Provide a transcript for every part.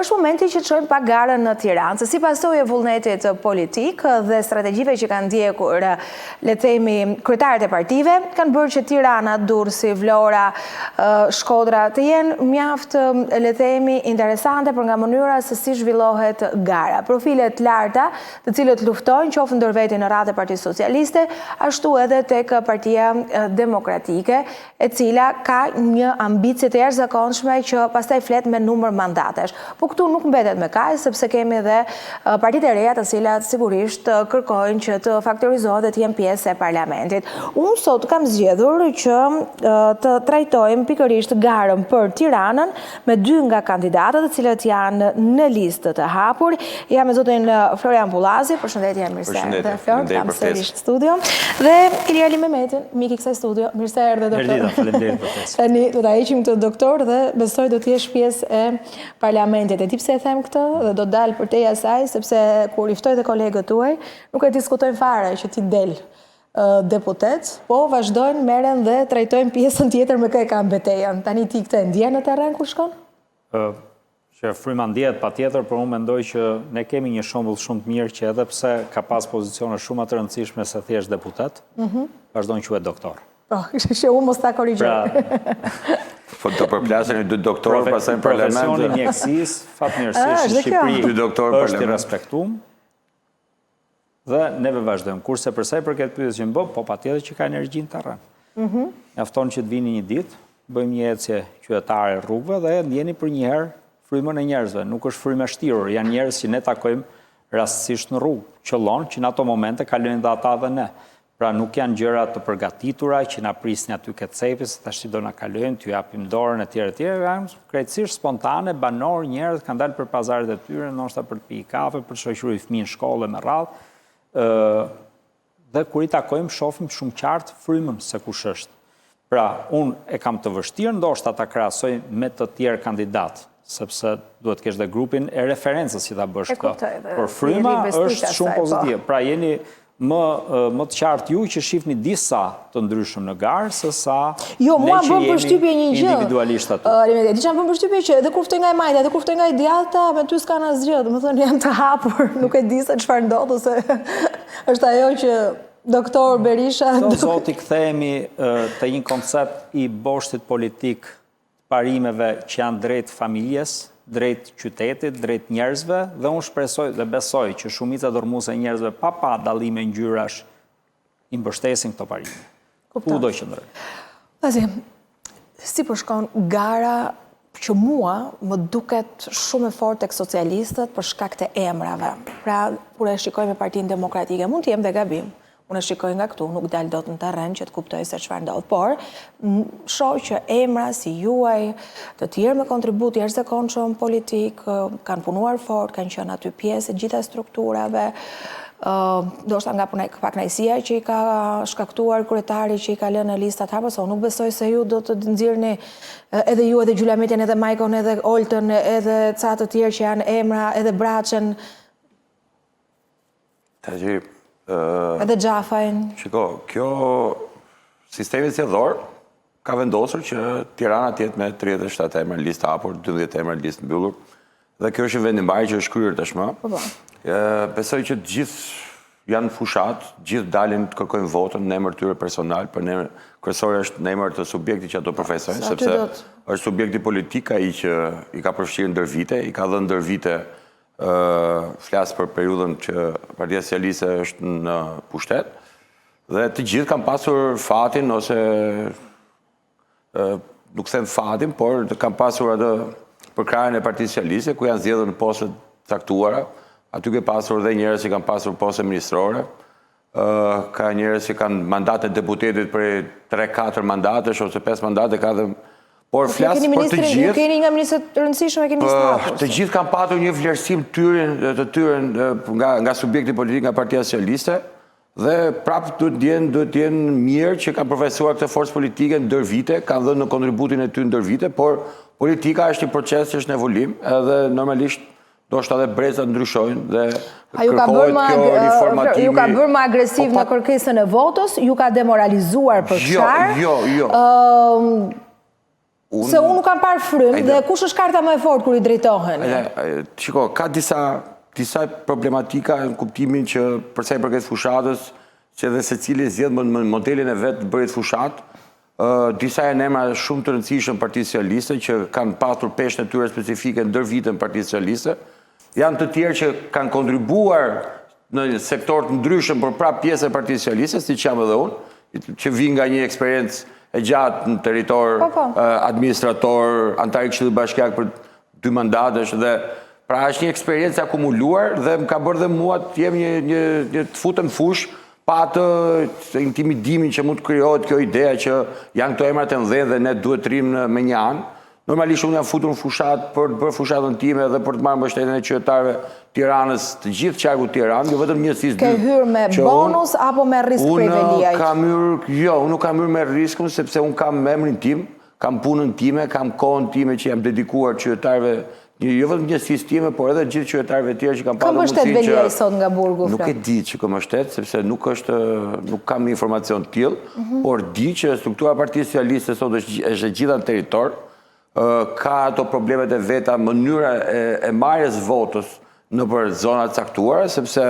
Është momenti që të shojmë pak garën në Tiranë, se si pasojë e vullnetit politik dhe strategjive që kanë ndjekur, le të themi, kryetarët e partive, kanë bërë që Tirana, Durrësi, Vlora, Shkodra të jenë mjaft, le të themi, interesante për nga mënyra se si zhvillohet gara. Profilet larta, të cilët luftojnë qoftë ndër veti në radhë e Partisë Socialiste, ashtu edhe tek Partia Demokratike, e cila ka një ambicie të jashtëzakonshme që pastaj flet me numër mandatesh. Po këtu nuk mbetet me kaq, sepse kemi edhe partitë e reja të cilat sigurisht kërkojnë që të faktorizohet dhe të jenë pjesë e parlamentit. Unë sot kam zgjedhur që të trajtojmë pikërisht garën për Tiranën me dy nga kandidatët të cilët janë në listë të hapur. Jam me zotin Florian Bullazi, përshëndetje, mirë se erdhe Flor, kam sërish në studio, dhe Ilir Memetin, mik i kësaj studio, mirë se erdhe doktor. Faleminderit për fes. Tani do ta heqim këtë doktor dhe besoj do të jesh pjesë e parlamentit. E di pse e them këtë dhe do dalë për teja saj, sepse kur i ftoj dhe kolegët tuaj, nuk e diskutojnë fare që ti del deputet, po vazhdojnë, merren dhe trajtojnë pjesën tjetër me kë e kanë betejën. Tani ti këtë ndjen në terren kur shkon? Që fryma ndjehet patjetër, por unë mendoj që ne kemi një shembull shumë të mirë që edhe pse ka pas pozicione shumë të rëndësishme se thjesht deputet, vazhdon quhet doktor. Po, që unë mos ta korrigjoj. Po të përplasen dy doktorë pastaj në parlament. Profesioni i mjekësisë, fatmirësisht në Shqipëri është i respektuar. Dhe neve vazhdojmë. Kurse për sa i përket pyetjes që më bë, po patjetër që ka energji në terren. Mjafton që të vini një ditë, bëjmë një ecje qytetare rrugëve dhe ndjeni për një herë frymën e njerëzve. Nuk është frymë e shtirur, janë njerëz që ne takojmë rastësisht në rrugë. Qëllon që në ato momente kalojnë dhe ata dhe ne. Pra nuk janë gjëra të përgatitura që na prisnin aty këtë cepi, se tash do na kalojnë, t'ju japim dorën e tjerë, janë krejtësisht spontane, banor, njerëz kanë dalë për pazaret e tyre, ndoshta për të pirë kafe, për të shoqëruar fëmijën në shkollë me radhë. Dhe kur i takojmë, shohim shumë qartë frymën se kush është. Pra, unë e kam të vështirë ndoshta ta krahasoj me të tjerë kandidatë, sepse duhet të kesh dhe grupin e referencës që ta bësh këtë. Por fryma është shumë pozitive. Pra jeni më të qartë ju që shihni disa të ndryshëm në garë se sa jo, mua më bën përshtypje një gjë. Individualisht aty. Di çam bën përshtypje që edhe kur ftoj nga e majta, edhe kur ftoj nga e djathta, me ty s'kan asgjë, domethënë jam të hapur, nuk e di se çfarë ndodh ose është ajo që doktor Berisha do zoti kthehemi te një koncept i boshtit politik parimeve që janë drejt familjes, drejt qytetit, drejt njerëzve, dhe unë shpresoj dhe besoj që shumica dorëmuese e njerëzve pa dallime ngjyrash i mbështesin këto parime. Ku do qëndrojnë? Pasi, si po shkon gara që mua më duket shumë e fortë tek socialistët për shkak të emrave. Pra, kur e shikoj me Partinë Demokratike, mund të jem dhe gabim. Unë e shikoj nga këtu, nuk dalë dot në terren që të kuptoj se çfarë ndodh, por shoh që emra si juaj, të tjerë me kontribut jashtëzakonshëm politik, kanë punuar fort, kanë qenë aty pjesë e gjitha strukturave, ndoshta nga pakënaqësia që i ka shkaktuar kryetari që i ka lënë në listat hapa, so nuk besoj se ju do të nxirrni edhe ju, edhe Gjula Metin, edhe Majkon, edhe Oltën, edhe ca të tjerë që janë emra, edhe Braçën. Edhe Xhafajn. Shiko, kjo sistemi zgjedhor ka vendosur që Tirana të jetë me 37 emra në listë hapur, 12 emra në listë mbyllur. Dhe kjo është një vendimmarrje që është kryer tashmë. Besoj që të gjithë janë fushat, gjithë dalin të kërkojnë votën në emër tyre personal, për në emër kryesor është në emër të subjektit që ato përfaqësojnë, sepse është subjekti politik ai që i ka përfshirë ndër vite, i ka dhënë ndër vite flasë për periudhën që Partia Socialiste është në pushtet, dhe të gjithë kanë pasur fatin, ose nuk them fatin, por kanë pasur atë përkrahjen e Partisë Socialiste, ku janë zgjedhur në poste caktuara. Aty ke pasur dhe njerëz që kanë pasur poste ministrore, ka njerëz që kanë mandate deputetit për 3-4 mandatesh ose 5 mandate, ka dhe por flas për të gjithë. Ju keni nga ministrat të rëndësishëm, e keni stafur. Të gjithë kanë patur një vlerësim të tyre nga subjekti politik, nga Partia Socialiste, dhe prapë duhet të jenë mirë që kanë përfaqësuar këtë forcë politike ndër vite, kanë dhënë në kontributin e tyre ndër vite, por politika është një proces që është në evolim, edhe normalisht ndoshta edhe brezat ndryshojnë dhe kërkohet kjo riformatimi. Ju ka bërë më agresiv në kërkesën e votës, ju ka demoralizuar për çfarë? Jo. Se unë nuk kam parë frymë dhe kush është karta më e fortë kur i drejtohen? Shiko, ka disa problematika në kuptimin që përsa i përket fushatës, që edhe se cili zjedh modelin e vetë të bërit fushat, disa e emra shumë të rëndësishëm Partisë Socialiste, që kanë patur peshën e tyre specifike ndër vitën Partisë Socialiste, janë të tjerë që kanë kontribuar në sektor të ndryshëm për prap pjesë e Partisë Socialiste, si që jam edhe unë, që vinë nga një eksperiencë e gjatë në territor administrator, antar i Këshillit Bashkiak për 2 mandatësh dhe pra është një eksperiencë akumuluar dhe më ka bërë dhe mua të jem një të futem fush pa të intimidimin që mund të krijohet kjo idea që janë këto emrat e mëdhenj dhe ne duhet të rrim me një anë. Normalisht unë jam futur në fushat për të bërë fushatën time dhe për të marrë mbështetjen e qytetarëve Tiranës, të gjithë qarku Tiranë, jo vetëm njësisë dy. Ke hyrë me bonus apo me risk prej Veliajt? Unë nuk kam hyrë me riskun sepse unë kam emrin tim, kam punën time, kam kohën time që jam dedikuar qytetarëve, jo vetëm njësisë time, por edhe gjithë qytetarëve tjerë që kam pasur mundësinë që... Ka mbështet Veliaj sot nga burgu? Nuk e di që ka mbështet, sepse nuk kam informacion të tillë, por di që struktura e Partisë Socialiste sot është gjitha në territor, ka ato problemet e veta, mënyra e marrjes votës në për zonat caktuara, sepse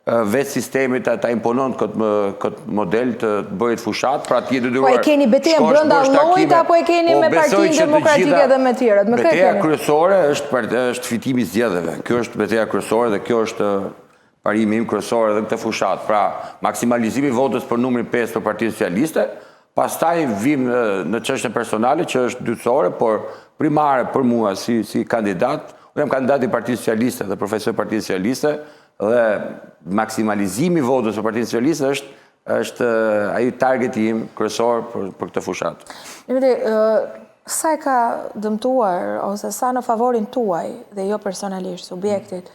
vetë sistemi ta imponon këtë model të bërit fushat, pra ti e detyruar... Po e keni betejën brenda llojit apo e keni me Partinë Demokratike dhe me tjerët? Beteja kryesore është fitimi i zgjedhjeve. Kjo është beteja kryesore dhe kjo është parimi im kryesor edhe këtë fushat. Pra, maksimalizimi i votës për numrin 5 për Partinë Socialiste. Pastaj vim në çështje personale që është dytësore, por primare për mua si kandidat, unë jam kandidat i Partisë Socialiste dhe profesor Partisë Socialiste dhe maksimalizimi i votës për Partinë Socialiste është ai targeti im kryesor për këtë fushat. Sa e ka dëmtuar ose sa në favorin tuaj dhe jo personalisht subjektit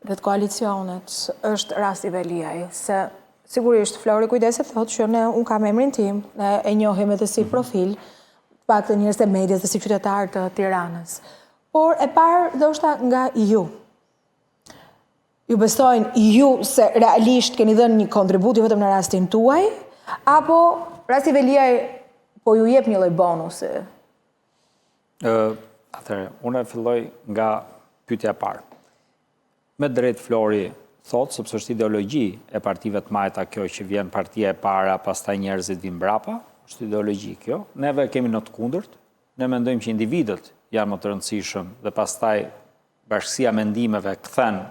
dhe të koalicionet është rasti Veliaj, se sigurisht, Flori kujdeset thotë që unë kam emrin tim, e njohim edhe si profil, pak të njerëz të medias dhe si qytetar të Tiranës. Por e parë do shta nga ju. Ju besojnë ju se realisht keni dhënë një kontribut jo vetëm në rastin tuaj, apo rasti Veliaj po ju jep një lloj bonusi? Atëherë, unë e filloj nga pyetja e parë. Me drejt Flori thotë, sepse është ideologji e partive të majta kjo që vjen partia e para, pastaj njerëzit vijnë mbrapa, është ideologji kjo. Neve kemi në të kundërt, ne mendojmë që individët janë më të rëndësishëm dhe pastaj bashkësia mendimeve kthen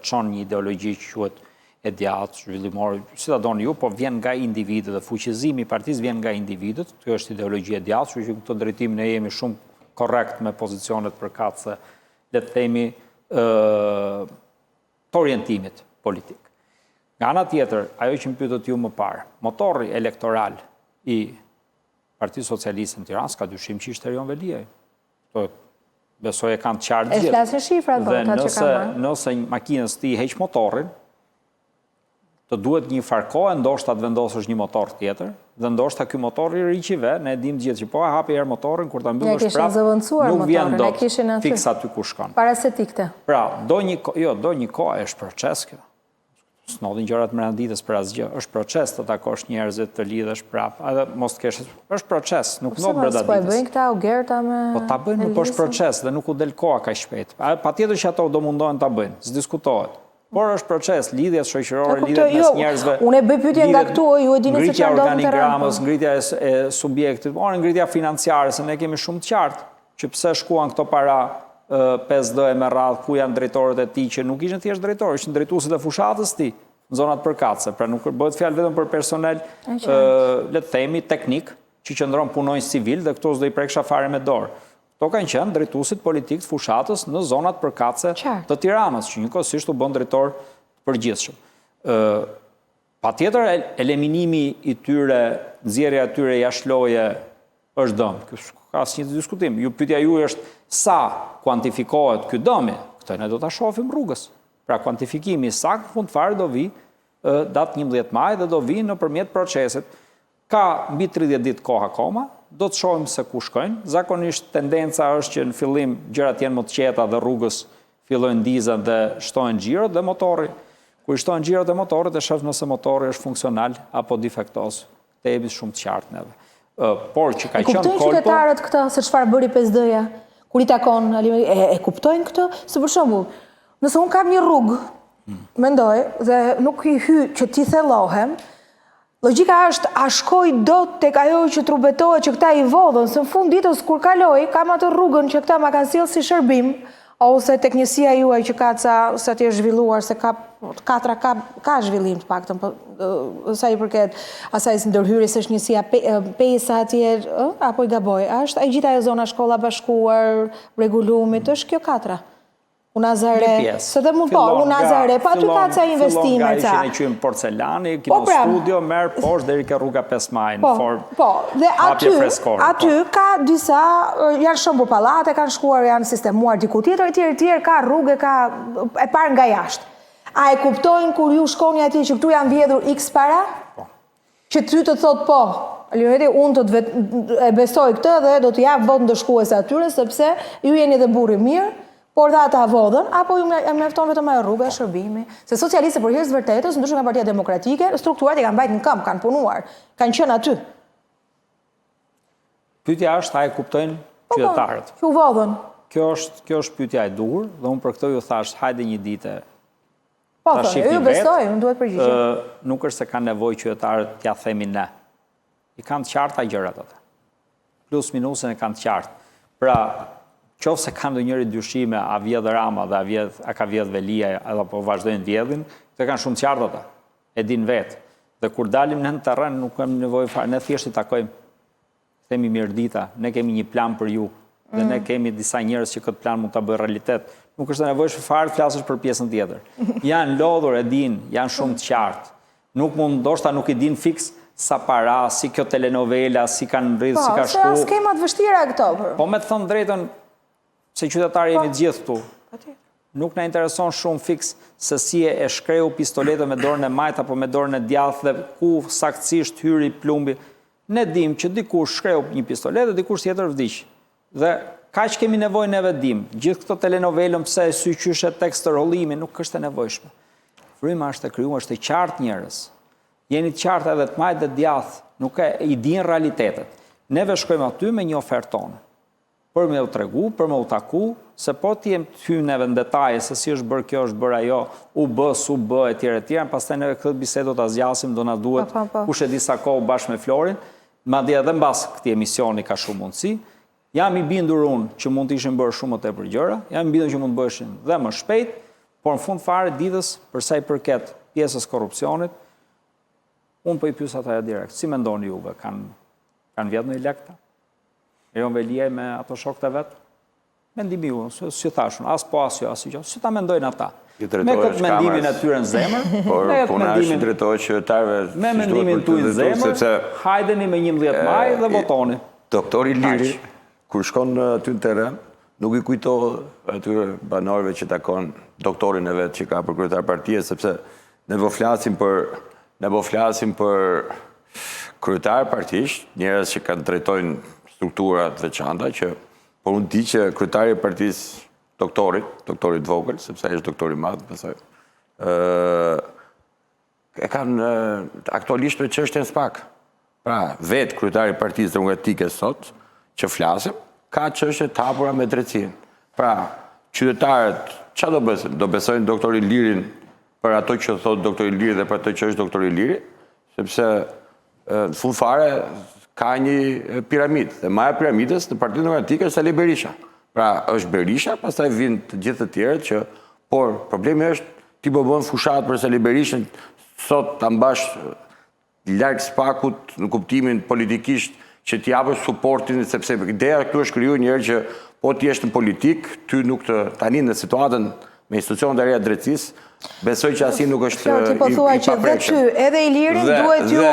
çon një ideologji që quhet e djathtë, zhvillimore, si ta doni ju, po vjen nga individët dhe fuqizimi i partisë vjen nga individët. Kjo është ideologji e djathtë, kështu që në këtë drejtim ne jemi shumë korrekt me pozicionet përkatëse, le të themi, të orientimit politik. Nga ana tjetër, ajo që më pyetët ju më parë, motorri elektoral i Partisë Socialiste në Tiranë s'ka dyshim që ishte Erion Veliaj. Besoj e kanë të qartë gjithë. E flasin shifrat, po, ta që kanë marrë. Nëse makinës ti heq motorin, të duhet një farkohë, ndoshta të vendosësh një motor tjetër, dhe ndoshta ky motor i riqive, ne dim gjithë që po e hapi herë motorin, kur ta mbyllësh prapë, nuk vjen dot fiks aty ku shkon. Para se tikte. Pra, do një kohë është proces kjo. S'nodhin gjërat më ditës për asgjë. Është proces të takosh njerëzit, të lidhesh prapë, edhe mos të kesh. Është proces, nuk ndodh brenda ditës. Po e bëjnë këta u gerta me... Po ta bëjnë, nuk është proces dhe nuk u del koha kaq shpejt. Patjetër që ato do mundohen ta bëjnë, s'diskutohet. Por është proces, lidhjet shoqërore, lidhjet mes njerëzve. Unë e bëj pyetje nga këtu, ju e dini se çfarë ndodh në terren. Ngritja e subjektit, por ngritja financiare, se ne kemi shumë të qartë që pse shkuan këto para 5D me radhë, ku janë drejtorët e tij që nuk ishin thjesht drejtorë, ishin drejtuesit e fushatës tij në zonat përkatëse. Pra nuk bëhet fjalë vetëm për personel, le të themi, teknik, që qëndron punonjës civil dhe këto s'do i preksha fare me dorë. Këto kanë qenë drejtuesit politik të fushatës në zonat përkatëse të Tiranës, që njëkohësisht u bën drejtor të përgjithshëm. Patjetër eliminimi i tyre, nxjerrja e tyre jashtë loje është dëm. Ka asnjë diskutim. Pyetja juaj është sa kuantifikohet ky dëm? Këtë ne do ta shohim rrugës. Pra kuantifikimi sakt fund fare do vi datë 11 maj dhe do vi nëpërmjet procesit. Ka mbi 30 ditë kohë akoma, do të shohim se ku shkojnë. Zakonisht tendenca është që në fillim gjërat janë më të qeta dhe rrugës fillojnë ndizën dhe shtohen xhirot dhe motorri. Kur shtohen xhirot e motorit e shef nëse motori është funksional apo defektos. Te jemi shumë të qartë neve. por që ka qenë kolpo... Kuptojnë qytetarët këtë, se çfarë bëri PSD-ja, kur i takon, e kuptojnë këtë? Se për shembull, nëse unë kam një rrugë, mendoj, dhe nuk i hy që ti thellohem, logjika është, a shkoj dot tek ajo që trubetohet që këta i vodhën, se në fund ditës kur kaloj, kam atë rrugën që këta ma kanë sjellë si shërbim, ose tek njësia juaj që ka sa ti është zhvilluar, se katra ka zhvillim të paktën, sa i përket asaj së ndërhyrjes është njësia pesa atje, apo i gaboj, është ai gjitha e zona shkolla bashkuar, rregullumit, është kjo katra. Unazare, se dhe mund po, Unazare, pa aty ka ca investime ca. Fillon nga që në porcelani, kino studio, merë poshtë deri ke rruga 5 majnë, po, dhe aty ka disa, janë shëmbur pallate, kanë shkuar, janë sistemuar diku tjetër, tjerë, ka rrugë, ka e parë nga jashtë. A e kuptojnë kur ju shkoni atje që këtu janë vjedhur X para? Që ty të thot po, Leoneti, unë të e besoj këtë dhe do të jap votë ndëshkuese atyre, sepse ju jeni dhe burri mirë, por dhe ata vodhën, apo ju mjafton vetëm ajo rrugë e shërbimi. Se socialistët për hir të vërtetës, ndryshe nga Partia Demokratike, strukturat i kanë mbajtur në këmbë, kanë punuar, kanë qenë aty. Pyetja është, a e kuptojnë qytetarët? Që u vodhën. Kjo është pyetja e duhur, dhe unë për këtë ju thash, hajde një ditë. Po, ju besoj, unë duhet përgjigje. Nuk është se kanë nevojë qytetarët t'ja themi ne. I kanë të qarta gjërat atë. Plus minusën e kanë të qartë. Pra, qoftë se kanë ndonjëri dyshime a vjedh Rama dhe a ka vjedh Velia apo vazhdojnë vjedhin, të kanë shumë qartë ata. E din vetë. Dhe kur dalim në terren nuk kemi nevojë fare, ne thjesht i takojmë. Themi mirdita, ne kemi një plan për ju. Dhe ne kemi disa njerëz që këtë plan mund ta bëjë realitet. Nuk është nevojshme fare të flasësh për pjesën tjetër. Janë lodhur, e din, janë shumë të qartë. Nuk mund, ndoshta nuk i din fiks sa para, si kjo telenovela, si kanë rritë, si ka shku. Po, se skemat vështira këto. Po me të thënë drejtën, se qytetarë jemi të gjithë këtu. Nuk na intereson shumë fiks se si e shkreu pistoletën me dorën e majt apo me dorën e djathtë dhe ku saktësisht hyri plumbi. Ne dim që dikush shkreu një pistoletë dhe dikush tjetër vdiq. Dhe kaq kemi nevojë neve dim. Gjithë këto telenovelën pse e syqyshe tekst të rollimi nuk është e nevojshme. Fryma është e krijuar, është e qartë njerëz. Jeni të qartë edhe të majt dhe djathtë, nuk e i din realitetet. Neve shkojmë aty me një ofertë tonë. Për me u tregu, për me u taku, se po t'jem të hymë neve në detaje, se si është bërë kjo, është bërë ajo, u bë, su bë, e tjere, pas të neve këtë bisedë do t'a zgjasim, do na duhet, kush e disa kohë bashkë me Florin, ma dhe edhe mbas këti emisioni ka shumë mundësi, jam i bindur unë që mund t'ishin bërë shumë të për gjëra, jam i bindur që mund të bëshin dhe më shpejt, por në fund fare ditës, përsa i përket pjesës korrupsionit, unë për i pyes ata direkt, si me ndoni juve, kanë vjetë në i lekta? Erion Velia me ato shokët e vetë? Mendimi ju, si thashun, as po, as jo, as jo, si ta mendojnë ata? Me këtë mendimin e tyre në zemër, me mendimin tu në zemër, hajdeni me 11 maj dhe votoni. Doktori Liri, kur shkon ty në teren, nuk i kujto atyre banorëve që takon doktorin e vetë që ka për kryetar partije, sepse ne po flasim për kryetar partisht, njerëz që kanë drejtojnë strukturat veçanta, që por unë di që kryetari i partisë doktorit vogël, sepse ai është doktor i madh, pastaj e kanë aktualisht për çështjen SPAK. Pra, vetë kryetari i Partisë Demokratike sot, që flasim, ka çështje të hapura me drejtsinë. Pra, qytetarët çfarë do bëjnë? Do besojnë doktorin Lirin për ato që thotë doktori Liri dhe për ato që është doktori Liri, sepse në fund fare ka një piramidë. Dhe maja piramidës në Partinë Demokratike është Ali Berisha. Pra, është Berisha, pastaj vinë të gjithë të tjerët që, por problemi është ti po bën fushat për Ali Berishën, sot ta mbash larg SPAK-ut në kuptimin politikisht që t'i japësh suportin, sepse ideja këtu është krijuar një herë që po ti je në politik, ty nuk tani në situatën me institucionet e reja drejtësisë, besoj që asi nuk është i paprekshëm. Edhe Ilirin duhet ju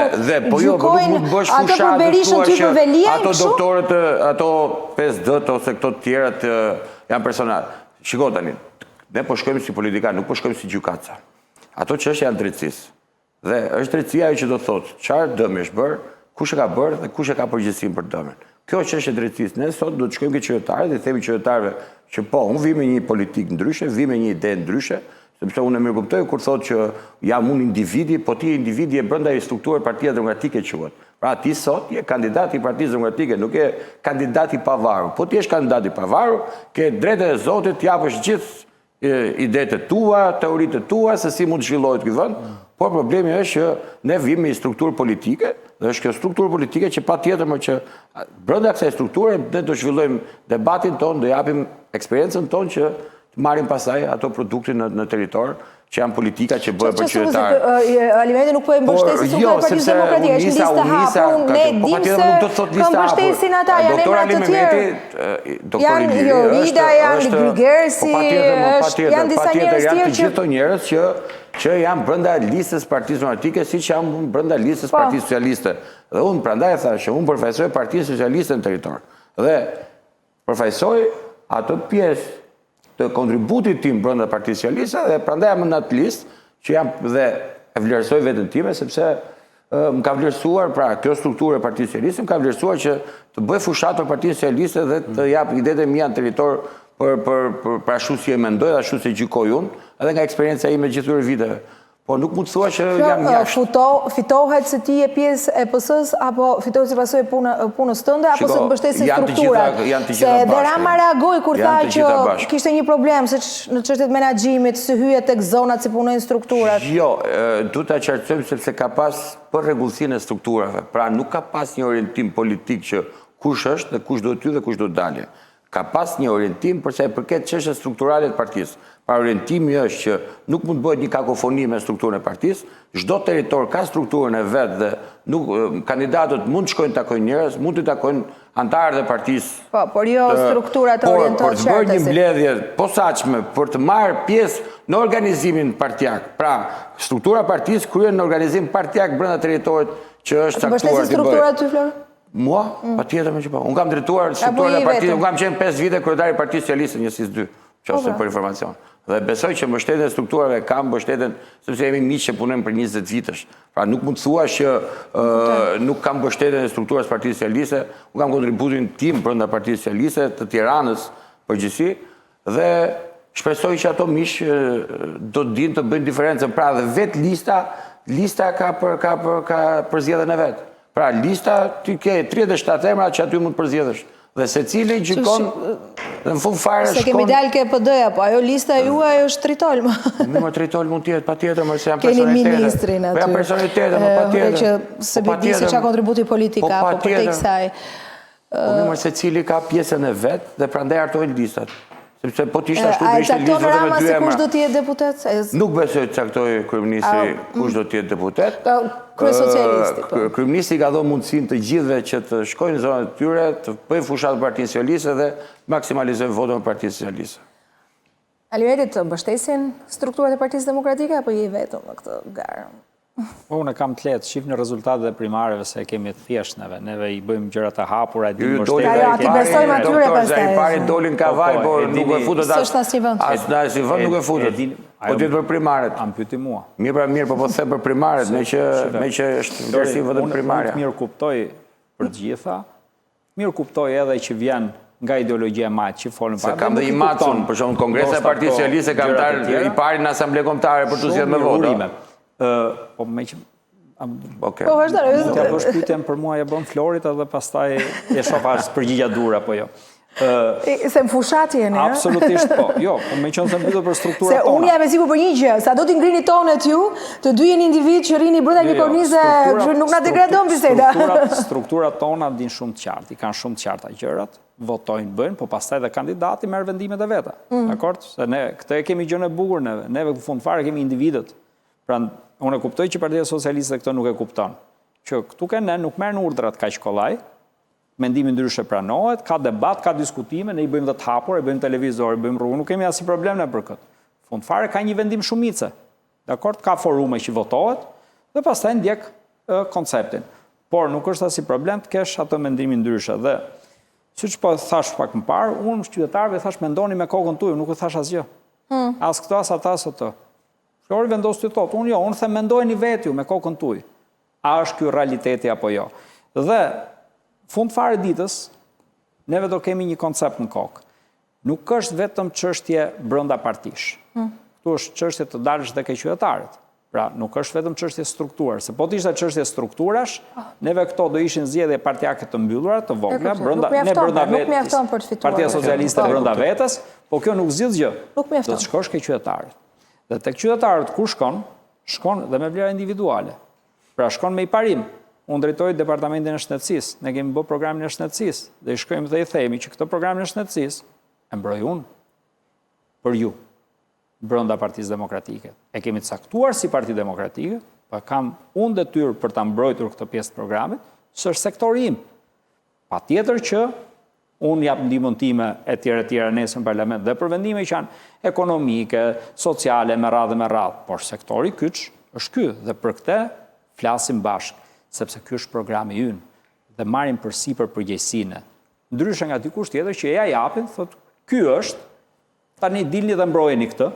gjykojnë ato për Berishën ty për Velia? Ato doktorët, ato 5D ose këto të tjerat janë personal. Shiko tani, ne po shkojmë si politikanë, nuk po shkojmë si gjykatësa. Ato çështje janë drejtësisë. Dhe është drejtësia ajo që do thotë çfarë dëmi është bërë, kush e ka bërë dhe kush e ka përgjegjësinë për dëmin. Kjo është çështje drejtësisë. Ne sot do të shkojmë ke qytetarët dhe themi qytetarëve që po, unë vi me një politikë ndryshe, vi me një ide ndryshe, sepse unë e mirë kuptoj kur thotë që jam unë individi, po ti individi e brenda i strukturës Partia Demokratike quhet. Pra ti sot je kandidat i Partisë Demokratike, nuk je kandidat i pavarur. Po ti je kandidat i pavarur, ke drejtë e Zotit, t'japësh gjithë idetë tua, teoritë tua, se si mund të zhvillohet ky vend. Por problemi është që ne vim me strukturë politike, dhe është kjo strukturë politike që patjetër më që brenda kësaj strukture ne do zhvillojmë debatin ton, do japim eksperiencën ton që të marrim pasaj ato produkte në territor që janë politika që bëhe për qytetarë. Alimenti nuk po e mbështesin strukturën e Partisë Demokratike, është listë hapur, ne dimë se kanë mbështesin ata, janë emra të tjerë. Janë Jorida, janë Grygersi, janë disa njerëz tjerë që gjithë njerëz që janë brenda listës Partisë Demokratike, siç janë brenda listës Partisë Socialiste. Dhe unë prandaj thashë, unë përfaqësoj Partinë Socialiste në territor. Dhe përfaqësoj ato pjesë të kontributit tim brenda Partisë Socialiste dhe prandaj jam në atë listë që jam dhe e vlerësoj veten time sepse më ka vlerësuar pra kjo strukturë e Partisë Socialiste më ka vlerësuar që të bëj fushat për Partinë Socialiste dhe të jap idetë e mia në territor për ashtu si e mendoj dhe ashtu si gjykoj unë, edhe nga eksperjenca ime gjithë këtyre viteve. Po nuk mund të thua që jam jashtë. Fitohet se ti je pjesë e PS-s apo fitohet si pasojë punës tënde apo se të mbështesin strukturat? Se dhe Rama reagoi kur tha që kishte një problem se në çështjet menaxhimit, se hyje tek zonat si punojnë strukturat. Jo, duhet ta qartësojmë sepse ka pas për rregullsinë e strukturave. Pra nuk ka pas një orientim politik që kush është dhe kush do të hyjë dhe kush do të dalë. Ka pas një orientim për sa i përket çështjes strukturale të partisë. Pra orientimi është që nuk mund të bëhet një kakofoni me strukturën e partisë, çdo territor ka strukturën e vet dhe nuk kandidatët mund të shkojnë të takojnë njerëz, mund të takojnë antarët e partisë. Po, por jo struktura të orientuar qartësi. Por të bërë një mbledhje posaçme për të marrë pjesë në organizimin partijak. Pra, struktura e partisë kryen në organizim partijak brenda territorit që është caktuar. Mbështesin strukturat ty, Flor? Mua, patjetër më që po. Unë kam drejtuar strukturën e partisë, unë kam qenë 5 vite kryetari i Partisë Socialiste njësisë 2, qoftë për informacion. Dhe besoj që mbështetjen e strukturave kam mbështetjen sepse jemi miq që punojmë për 20 vitesh. Pra nuk mund të thuash që nuk kam mbështetjen e strukturës Partisë Socialiste, unë kam kontributin tim brenda Partisë Socialiste të Tiranës përgjithësi dhe shpresoj që ato miq do të dinë të bëjnë diferencën. Pra dhe vet lista ka përzgjedhjen e vet. Pra lista ti ke 37 emra që aty mund të përzgjedhësh. Dhe secili gjykon dhe në fund fare shkon. Se kemi dalë ke PD-ja, po ajo lista juaj është tritolm. Më tritolm mund tjetë, patjetër, më se jam personalitete. Keni ministrin aty. Jam personalitete, më patjetër. Që se di se qa kontributi politika, po për te kësaj. Më secili ka pjesën e vetë dhe prandaj hartojnë listat. Sepse po t'ishtë ashtu të ishte listë vetëm me 2 emra. Kush do t'jetë deputet? Nuk besoj të caktoj kryeministri kush do t'jetë deputet. Kryesocialisti. Kryeministri ka dhënë mundësinë të gjithëve që të shkojnë në zonat e tyre, të bëjnë fushat Partinë Socialiste dhe maksimalizojnë votën e Partisë Socialiste. Alimenti, të mbështesin strukturat e Partisë Demokratike apo je vetëm në këtë garë? Po, unë kam të letë, shif në rezultatet e primareve se kemi të thjesht neve i bëjmë gjëra të hapura, e dimë mbështetja. Ati besojmë atyre pastaj. I pari dolin kavaj, por nuk e futët asë. Së është asë një vënd. Asë në asë një vënd nuk e futët. Po t'jetë për primaret. Am pyti mua. Mirë, po the për primaret, me që është vërsi vëndën primarja. Unë mirë kuptoj për gjitha, mirë kuptoj edhe që vjen nga ideologjia majtë që folën parë. Se kam dhe i matësun, për shumë Kongresa e Partisë Socialiste kam tarë i pari në Asamble Kombëtare për të zjedhë me votë. Po me që... Po vazhdoj. Mund t'ja bësh pyetjen për mua ja bën Florit edhe pastaj e shoh as përgjigja dura apo jo. Se më fushat jeni, a? Absolutisht po. Jo, po me qenë se më pyet për strukturat tona. Se unë jam e sigurt për një gjë, sa do t'i ngrini tonet ju, të dy jeni individ që rini brenda një kornize, nuk na degradon biseda. Strukturat tona din shumë të qartë, i kanë shumë të qarta gjërat, votojnë, bëjnë, po pastaj dhe kandidati merr vendimet e veta. Dakor? Se ne këtë e kemi gjën e bukur neve. Neve në fund fare kemi individët. Pra unë e kuptoj që Partia Socialiste këto nuk e kupton. Që këtu ne nuk merren urdhrat kaq kollaj, mendimi ndryshe pranohet, ka debat, ka diskutime, ne i bëjmë dhe të hapur, i bëjmë televizor, i bëjmë rrugë, nuk kemi asnjë problem ne për këtë. Fund fare ka një vendim shumice. Dakor? Ka forume që votohet dhe pastaj ndjek konceptin. Por nuk është asnjë problem të kesh atë mendimin ndryshe dhe siç po thash pak më parë, unë qytetarëve thash mendoni me kokën tuaj, nuk u thash asgjë. As këto as ata as ato. Flori vendos të thotë, unë them mendojeni vetë ju me kokën tuaj. A është ky realiteti apo jo? Dhe fund fare ditës, neve do kemi një koncept në kokë. Nuk është vetëm çështje brenda partish. Ktu është çështje të dalësh dhe ke qytetarët. Pra, nuk është vetëm çështje strukturë, se po të ishte çështje strukturash, neve këto do ishin zgjedhje partijake të mbyllura, të vogla, ne brenda vetës, Partia Socialiste brenda vetës, po kjo nuk zgjidh gjë. Do të shkosh ke qytetarët. Dhe tek qytetarët ku shkon dhe me vlera individuale. Pra shkon me i parim. Unë drejtoj departamentin e shëndetësisë, ne kemi bërë programin e shëndetësisë, dhe i shkojmë dhe i themi që këtë programin e shëndetësisë e mbroj unë për ju, brenda Partisë Demokratike. E kemi të caktuar si Parti Demokratike, pa kam unë detyrë për ta mbrojtur këtë pjesë të programit, së është sektori im. Patjetër që unë jap ndihmën time e tjera nesër në parlament dhe për vendime që janë ekonomike, sociale, me radhë, por sektori kyç është ky dhe për këtë flasim bashkë, sepse ky është programi ynë dhe marrim përsipër përgjegjësinë. Ndryshe nga dikush tjetër që ja japin, thotë, ky është, tani dilni dhe mbrojeni këtë.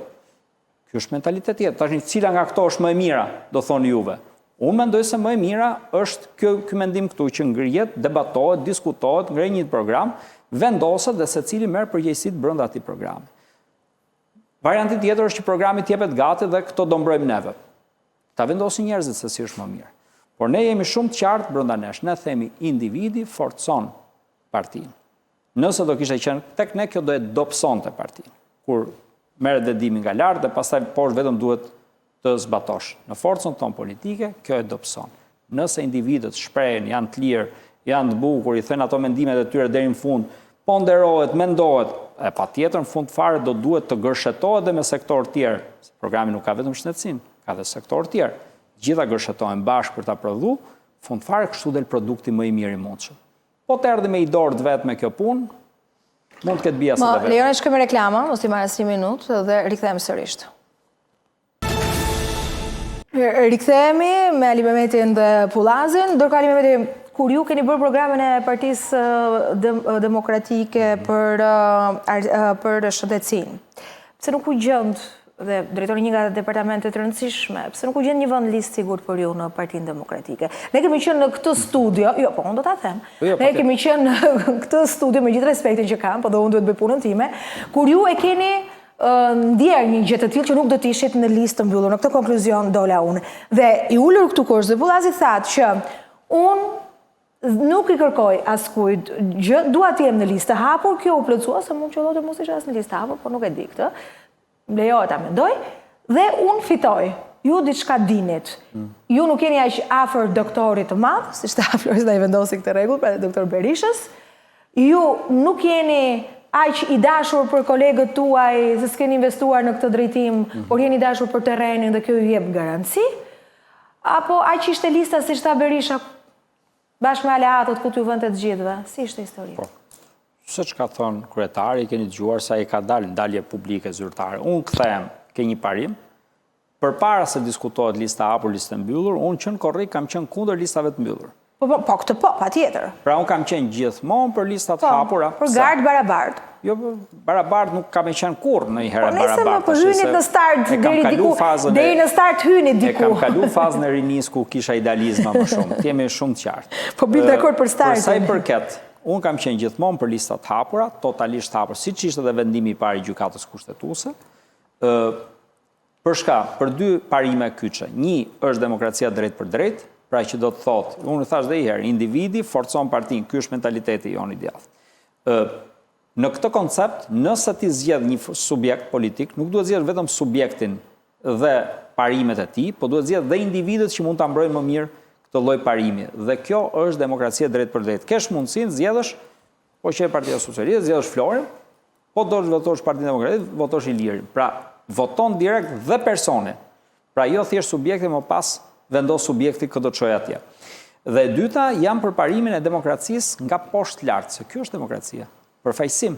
Ky është mentalitet tjetër. Tani cila nga këto është më e mira, do thonë juve. Unë mendoj se më e mira është ky mendim këtu që ngrihet, debatohet, diskutohet, ngrej një program, vendoset dhe secili merr përgjegjësitë brenda atij programi. Varianti tjetër është që programi të jepet gati dhe këto do mbrojmë neve. Ta vendosin njerëzit se si është më mirë. Por ne jemi shumë të qartë brenda nesh. Ne themi individi forcon partinë. Nëse do kishte qenë tek ne, kjo do e dobësonte partinë. Kur merret dedimi nga lart dhe pastaj poshtë vetëm duhet të zbatosh. Në forcën tonë politike, kjo e dobëson. Nëse individët shprehen, janë të lirë, janë të bukur, i thënë ato mendimet e tyre deri në fund, ponderohet, mendohet, e patjetër në fund fare do duhet të gërshetohet dhe me sektor tjerë. Programi nuk ka vetëm shëndetësinë, ka dhe sektor tjerë. Gjitha gërshetohen bashkë për ta prodhuar, fund fare kështu del produkti më i mirë i mundshëm. Po të erdhi me i dorë vetë me kjo punë, mund të ketë bija se dhe vetë. Lejoni shkojmë reklama, mos t'i marrë 1 minutë dhe rikthehemi sërish. Rikthehemi me Ali Mehmetin dhe Pullazin, ndërkohë Ali Mehmeti, kur ju keni bërë programin e Partisë Demokratike për shëndetësinë, pse nuk u gjend dhe drejtori një nga departamentet të rëndësishme, pse nuk u gjend një vend listë sigurt për ju në Partinë Demokratike? Ne kemi qenë në këtë studio, po unë do ta them. Ne kemi qenë në këtë studio me gjithë respektin që kam, po do unë duhet bëj punën time, kur ju e keni ndjerë një gjë të tillë që nuk do të ishit në listë të mbyllur. Në këtë konkluzion dola unë. Dhe i ulur këtu kush dhe Pullazi thatë që unë nuk i kërkoj askujt gjë, dua të jem në listë të hapur, kjo u plotësua se mund qëllohet mos isha as në listë të hapur, por nuk e di këtë. Lejohet ta mendoj, dhe unë fitoj. Ju diçka dinit. Ju nuk jeni aq afër doktorit të madh, siç ta Flores da i vendosi këtë rregull, pra doktor Berishës. Ju nuk jeni aq i dashur për kolegët tuaj, se s'keni investuar në këtë drejtim, por jeni dashur për terrenin dhe kjo ju jep garanci. Apo aq ishte lista siç ta Berisha bashkë me aleatët ku t'ju vënte të gjithëve. Si ishte historia? Siç ka thënë kryetari, keni dëgjuar sa i ka dalë ndalje publike zyrtare. Unë kthehem ke një parim. Përpara se diskutohet lista hapur, lista mbyllur, unë qenë korrekt kam qenë kundër listave të mbyllur. Po këtë po, patjetër. Pra unë kam qenë gjithmonë për listat hapura. Për gardë barabart. Jo, barabart nuk kam qenë kurrë në një herë barabart. Po nëse më për hynit në start deri në start hynit diku. E kam kalu fazën e rinis ku kisha idealizma më shumë. T'jemi shumë të qartë. Po bim dakord për startin. Për sa i përket, unë kam qenë gjithmonë për listat hapura, totalisht hapur, siç ishte dhe vendimi i parë i gjykatës kushtetuese. Për 2 parime kyçe. Një është demokracia drejt për drejt, pra që do të thotë, unë thash dhe i herë, individi forcon partinë, ky është mentaliteti jon i djathtë. Në këtë koncept, nëse ti zgjedh një subjekt politik, nuk duhet zgjedh vetëm subjektin dhe parimet e tij, po duhet zgjedh dhe individët që mund ta mbrojnë më mirë këtë lloj parimi. Dhe kjo është demokracia drejt për drejt. Kesh mundësinë zgjedhësh, po që e Partia Socialiste, zgjedhësh Florin, po do të votosh Partinë Demokratike, votosh Ilirin. Pra, voton direkt dhe personi. Pra, jo thjesht subjekti, më pas vendos subjekti këtë do të çojë atje. Dhe e dyta, jam për parimin e demokracisë nga poshtë lart, se kjo është demokracia. Përfaqësim,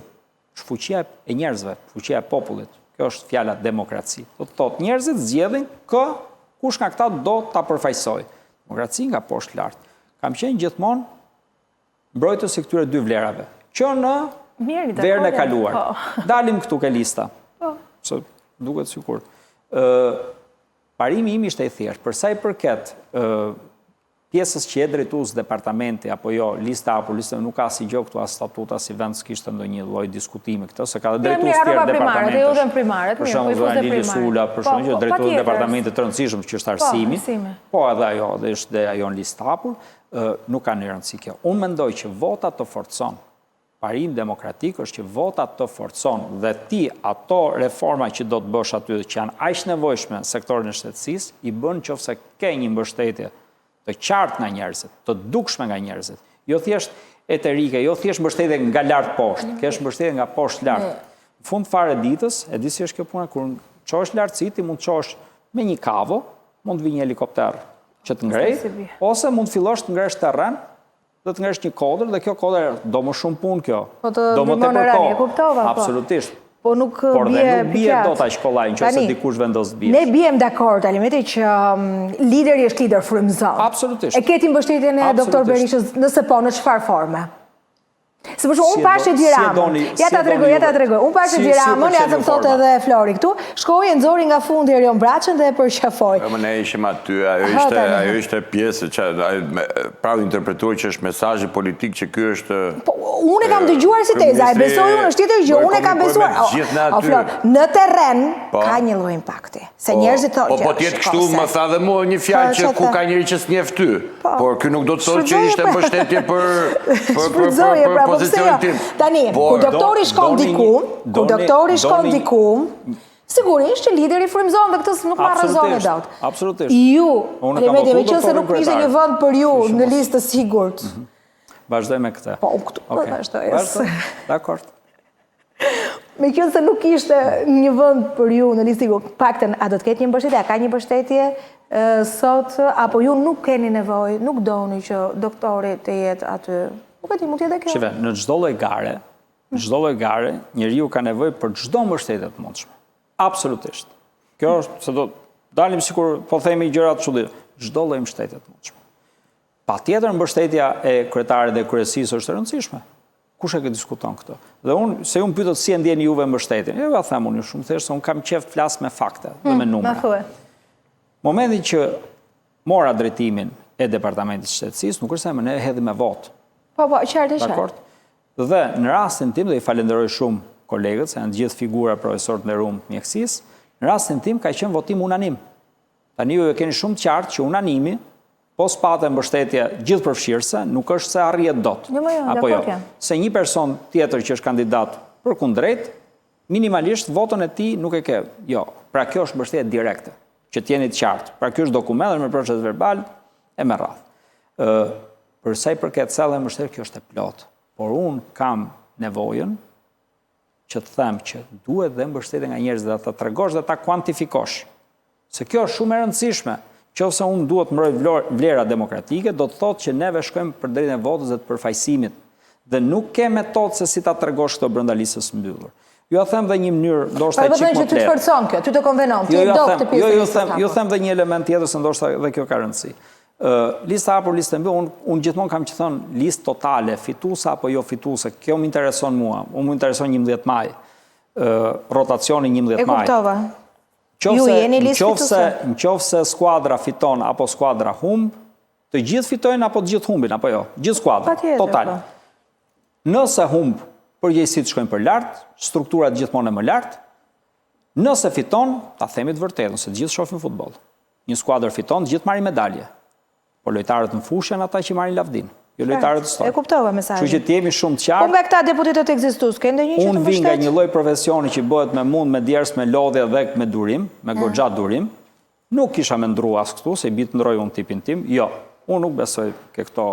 është fuqia e njerëzve, fuqia e popullit. Kjo është fjala demokraci. Do të thotë njerëzit zgjedhin kush nga këta do ta përfaqësojë. Demokraci nga poshtë lart. Kam qenë gjithmonë mbrojtës i këtyre 2 vlerave. Që në verën e kaluar. Dalim këtu ke lista. Se duket sikur. Parimi im ishte i thjeshtë. Për sa i përket pjesës që e drejtues departamenti, apo jo, lista apo lista nuk ka si gjë këtu as statuta si vend s'kishte ndonjë lloj diskutimi këtë, se ka drejtues tjerë departamentesh. Për shembull, zonë Lili Sula, për shembull, drejtues departamentit të rëndësishëm që është arsimi, po edhe ajo, dhe është ajo në listë hapur, nuk ka një rëndësi kjo. Unë mendoj që vota të forcon. Parim demokratik është që vota të forcon dhe ti ato reforma që do të bësh aty që janë aq nevojshme në sektorin e shtetësisë, i bën nëse ke një mbështetje të qartë nga njerëzit, të dukshme nga njerëzit. Jo thjesht eterike, jo thjesht mbështetje nga lart poshtë, kesh mbështetje nga poshtë lart. Në fund fare ditës, e di si është kjo puna, kur çosh lartësi, ti mund të çosh me një kavo, mund të vi një helikopter që të ngrej, ose mund të fillosh të ngresh terren, dhe të ngresh një kodër, dhe kjo kodër do më shumë punë kjo. Do më tepër kohë. Absolutisht. Po nuk bie dot aq kollaj nëse dikush vendos të bie. Ne biem dakord, Alimeti, që lideri është lider frymëzon. Absolutisht. E keti mbështetjen e doktor Berishës, nëse po, në çfarë forme? Se për shumë, unë pashë Gjiramën, ja ta tregoj, unë pashë Gjiramën, ja të më thotë edhe Flori këtu, shkoj e nëzori nga fundi Erion Braçën dhe e përqafoj. Më ne ishim aty, ajo ishte pjesë, pra interpretuar që është mesazhi politik që ky është... Unë e kam dëgjuar si teza, e besoj unë është tjetër gjë, unë e kam besuar. Në terren ka një lloj impakti, se njerëzit thonë që... Po tjetë kështu më tha dhe mua një fjalë që ku ka njëri që s'njef ty, por ky nuk do të thotë që ishte mbështetje për pozicionin tim. Tani, kur doktori shkon dikum, sigurisht që lideri frymëzon dhe këtës nuk marrë zonë e dot. Absolutisht. Ju, Alimeti, me qënë se nuk ishte një vend për ju në listë të sigurt. Vazhdoj me këtë. Po, këtu vazhdoj. Dakord. Me qënë se nuk ishte një vend për ju në listë sigurt, paktën, a do të ketë një mbështetje, a ka një mbështetje sot, apo ju nuk keni nevojë, nuk doni që doktori të jetë aty? Nuk e ti, mund t'jetë dhe kjo. Shive, në çdo lloj gare, njeriu ka nevojë për çdo mbështetje të mundshme. Absolutisht. Kjo është, se do dalim sikur po themi gjëra të çuditshme, çdo lloj mbështetje të mundshme. Patjetër mbështetja e kryetarit dhe kryesisë është e rëndësishme. Kush e ke diskuton këtë? Dhe unë, se unë pyetët si e ndjeni juve mbështetjen, jo ja them unë shumë thjesht se unë kam qejf të flas me fakte dhe me numra. Momentin që mora drejtimin e departamentit të shtetësisë, nuk është se më ne hedhim me votë. Po, qartë. Dhe në rastin tim, dhe i falenderoj shumë kolegët, se janë gjithë figura profesorët në rumë mjekësisë, në rastin tim ka qenë votim unanim. Tani ju e keni shumë të qartë që unanimi, po s'patë mbështetje gjithë përfshirëse, nuk është se arrijet dot. Apo jo. Se një person tjetër që është kandidat për kundrejt, minimalisht votën e tij nuk e ke. Jo, pra kjo është mbështetje direkte, që t'jeni të qartë. Pra kjo është dokument me proces verbal e me radhë. Për sa i përket thellë mbështetje, kjo është e plotë. Por unë kam nevojën që të them që duhet dhe mbështetje nga njerëzit dhe ta tregosh dhe ta kuantifikosh. Se kjo është shumë e rëndësishme. Qofse unë duhet mbroj vlera demokratike, do të thotë që neve shkojmë për drejtën e votës dhe të përfaqësimit. Dhe nuk ke metodë se si ta tregosh këto brenda listës mbyllur. Ju a them dhe një mënyrë ndoshta çik më të lehtë. Ty të forcon kjo, ty të konvenon, ti do të pjesë. Jo, them dhe një element tjetër se ndoshta dhe kjo ka rëndësi. Lista hapur, listë mbyllur, unë gjithmonë kam që thënë listë totale, fituese apo jo fituese, kjo më intereson mua. Unë më intereson 11 maj. Rotacioni 11 maj. E kuptova. Ju jeni listë fituese. Në qofse skuadra fiton apo skuadra humb, të gjithë fitojnë apo të gjithë humbin, apo jo? Gjithë skuadra, total. Nëse humb, përgjegjësitë shkojnë për lart, strukturat gjithmonë më lart. Nëse fiton, ta themi të vërtetën, se të gjithë shohin futboll. Një skuadër fiton, të gjithë marrin medalje. Po lojtarët në fushë janë ata që marrin lavdin, jo lojtarët të stori. E kuptova mesazhin. Kështu që të jemi shumë të qartë. Po nga këta deputetët ekzistues, ke ndonjë që të Unë vi nga një lloj profesioni që bëhet me mund, me djers, me lodhje dhe me durim, me goxha durim. Nuk kisha mendruar as këtu se i bit ndroj unë tipin tim. Jo, unë nuk besoj ke këto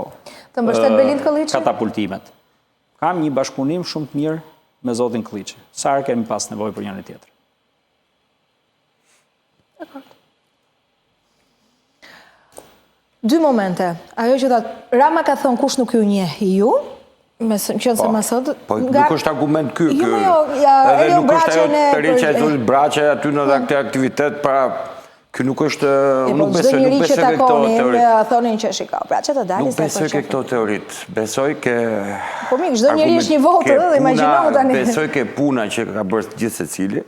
të mbështet Belind Kolliçi katapultimet. Kam një bashkëpunim shumë të mirë me zotin Kolliçi. Sa herë kemi pas nevojë për njëri tjetrin. Dakor. Dy momente. Ajo që thotë Rama ka thënë kush nuk ju njeh ju, me qenë se më sot. Po nuk është argument ky. Edhe nuk është ajo të riqja e thonë braçe aty në atë aktivitet para ky nuk është nuk besoj këto teori. Thonin që shikoj, braçe të dalin se. Nuk besoj këto teorit. Besoj ke Po mirë, çdo njeri është një votë, dhe imagjino tani. Besoj ke puna që ka bërë gjithë secili.